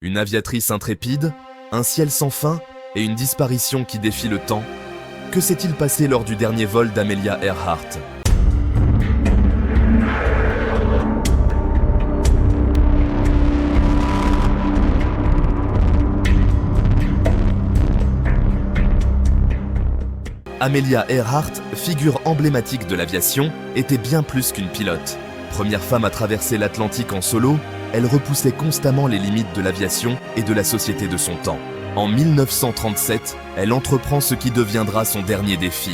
Une aviatrice intrépide, un ciel sans fin et une disparition qui défie le temps. Que s'est-il passé lors du dernier vol d'Amelia Earhart ? Amelia Earhart, figure emblématique de l'aviation, était bien plus qu'une pilote. Première femme à traverser l'Atlantique en solo, elle repoussait constamment les limites de l'aviation et de la société de son temps. En 1937, elle entreprend ce qui deviendra son dernier défi,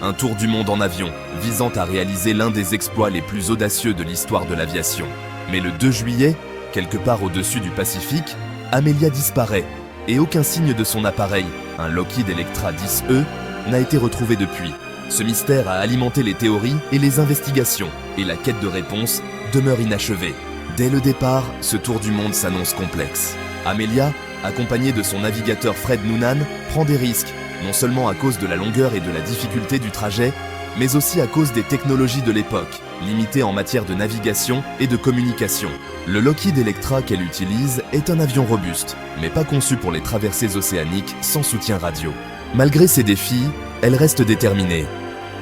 un tour du monde en avion, visant à réaliser l'un des exploits les plus audacieux de l'histoire de l'aviation. Mais le 2 juillet, quelque part au-dessus du Pacifique, Amelia disparaît, et aucun signe de son appareil, un Lockheed Electra 10E, n'a été retrouvé depuis. Ce mystère a alimenté les théories et les investigations, et la quête de réponse demeure inachevée. Dès le départ, ce tour du monde s'annonce complexe. Amelia, accompagnée de son navigateur Fred Noonan, prend des risques, non seulement à cause de la longueur et de la difficulté du trajet, mais aussi à cause des technologies de l'époque, limitées en matière de navigation et de communication. Le Lockheed Electra qu'elle utilise est un avion robuste, mais pas conçu pour les traversées océaniques sans soutien radio. Malgré ces défis, elle reste déterminée.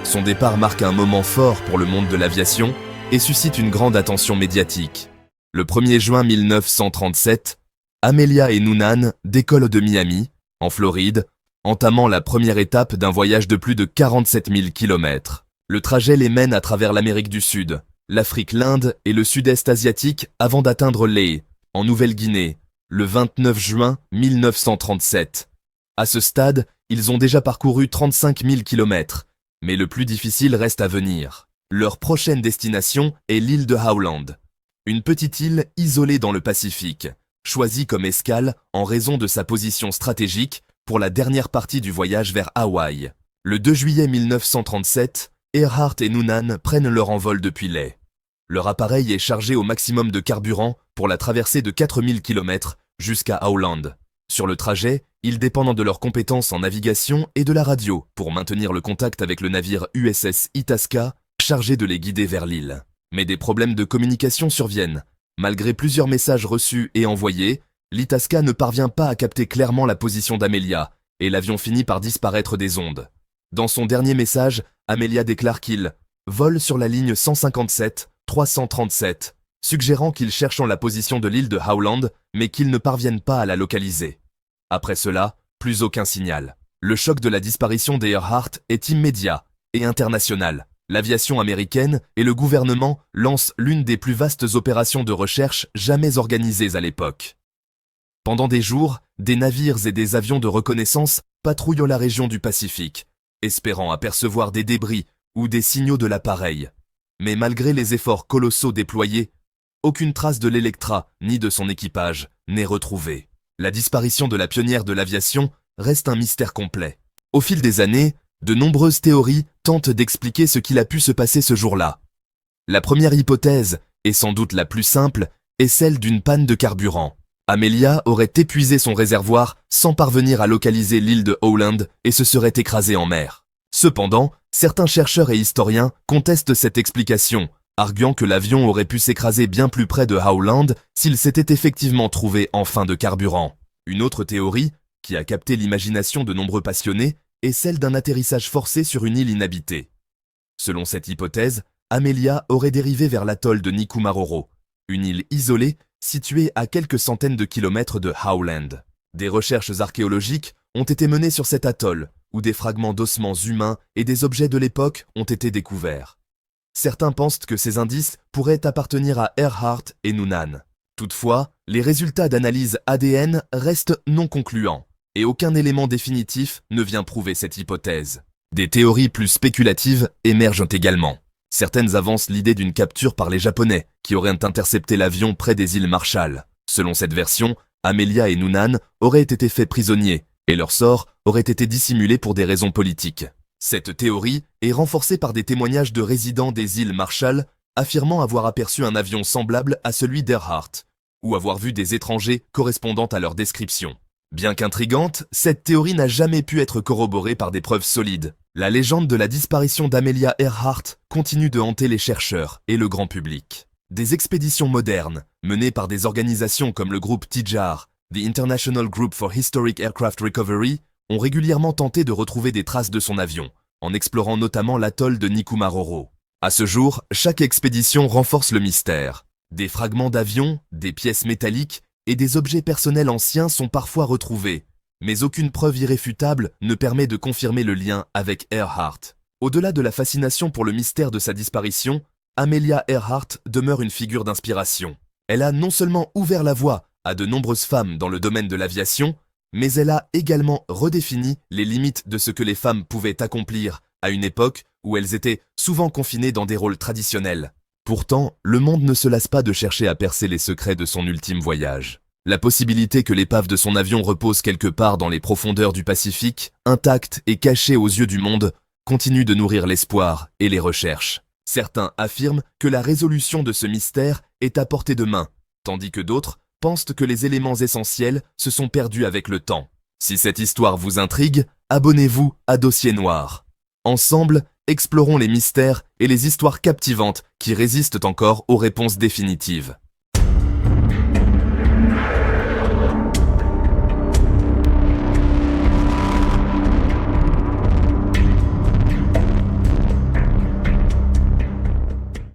Son départ marque un moment fort pour le monde de l'aviation et suscite une grande attention médiatique. Le 1er juin 1937, Amelia et Noonan décollent de Miami, en Floride, entamant la première étape d'un voyage de plus de 47 000 km. Le trajet les mène à travers l'Amérique du Sud, l'Afrique, l'Inde et le Sud-Est asiatique avant d'atteindre Lae, en Nouvelle-Guinée, le 29 juin 1937. À ce stade, ils ont déjà parcouru 35 000 km, mais le plus difficile reste à venir. Leur prochaine destination est l'île de Howland, une petite île isolée dans le Pacifique, choisie comme escale en raison de sa position stratégique pour la dernière partie du voyage vers Hawaï. Le 2 juillet 1937, Earhart et Noonan prennent leur envol depuis Lae. Leur appareil est chargé au maximum de carburant pour la traversée de 4000 km jusqu'à Howland. Sur le trajet, ils dépendent de leurs compétences en navigation et de la radio pour maintenir le contact avec le navire USS Itasca, chargé de les guider vers l'île. Mais des problèmes de communication surviennent. Malgré plusieurs messages reçus et envoyés, l'Itasca ne parvient pas à capter clairement la position d'Amelia, et l'avion finit par disparaître des ondes. Dans son dernier message, Amelia déclare qu'il vole sur la ligne 157-337, suggérant qu'ils cherchent la position de l'île de Howland, mais qu'ils ne parviennent pas à la localiser. Après cela, plus aucun signal. Le choc de la disparition d'Earhart est immédiat et international. L'aviation américaine et le gouvernement lancent l'une des plus vastes opérations de recherche jamais organisées à l'époque. Pendant des jours, des navires et des avions de reconnaissance patrouillent la région du Pacifique, espérant apercevoir des débris ou des signaux de l'appareil. Mais malgré les efforts colossaux déployés, aucune trace de l'Electra ni de son équipage n'est retrouvée. La disparition de la pionnière de l'aviation reste un mystère complet. Au fil des années, de nombreuses théories tentent d'expliquer ce qu'il a pu se passer ce jour-là. La première hypothèse, et sans doute la plus simple, est celle d'une panne de carburant. Amelia aurait épuisé son réservoir sans parvenir à localiser l'île de Howland et se serait écrasée en mer. Cependant, certains chercheurs et historiens contestent cette explication, arguant que l'avion aurait pu s'écraser bien plus près de Howland s'il s'était effectivement trouvé en fin de carburant. Une autre théorie, qui a capté l'imagination de nombreux passionnés, est celle d'un atterrissage forcé sur une île inhabitée. Selon cette hypothèse, Amelia aurait dérivé vers l'atoll de Nikumaroro, une île isolée située à quelques centaines de kilomètres de Howland. Des recherches archéologiques ont été menées sur cet atoll, où des fragments d'ossements humains et des objets de l'époque ont été découverts. Certains pensent que ces indices pourraient appartenir à Earhart et Noonan. Toutefois, les résultats d'analyse ADN restent non concluants, et aucun élément définitif ne vient prouver cette hypothèse. Des théories plus spéculatives émergent également. Certaines avancent l'idée d'une capture par les Japonais, qui auraient intercepté l'avion près des îles Marshall. Selon cette version, Amelia et Noonan auraient été faits prisonniers, et leur sort aurait été dissimulé pour des raisons politiques. Cette théorie est renforcée par des témoignages de résidents des îles Marshall affirmant avoir aperçu un avion semblable à celui d'Earhart, ou avoir vu des étrangers correspondant à leur description. Bien qu'intrigante, cette théorie n'a jamais pu être corroborée par des preuves solides. La légende de la disparition d'Amelia Earhart continue de hanter les chercheurs et le grand public. Des expéditions modernes, menées par des organisations comme le groupe TIJAR The International Group for Historic Aircraft Recovery ont régulièrement tenté de retrouver des traces de son avion, en explorant notamment l'atoll de Nikumaroro. À ce jour, chaque expédition renforce le mystère. Des fragments d'avions, des pièces métalliques et des objets personnels anciens sont parfois retrouvés, mais aucune preuve irréfutable ne permet de confirmer le lien avec Earhart. Au-delà de la fascination pour le mystère de sa disparition, Amelia Earhart demeure une figure d'inspiration. Elle a non seulement ouvert la voie à de nombreuses femmes dans le domaine de l'aviation, mais elle a également redéfini les limites de ce que les femmes pouvaient accomplir à une époque où elles étaient souvent confinées dans des rôles traditionnels. Pourtant, le monde ne se lasse pas de chercher à percer les secrets de son ultime voyage. La possibilité que l'épave de son avion repose quelque part dans les profondeurs du Pacifique, intacte et cachée aux yeux du monde, continue de nourrir l'espoir et les recherches. Certains affirment que la résolution de ce mystère est à portée de main, tandis que d'autres pensent que les éléments essentiels se sont perdus avec le temps. Si cette histoire vous intrigue, abonnez-vous à Dossier Noir. Ensemble, explorons les mystères et les histoires captivantes qui résistent encore aux réponses définitives.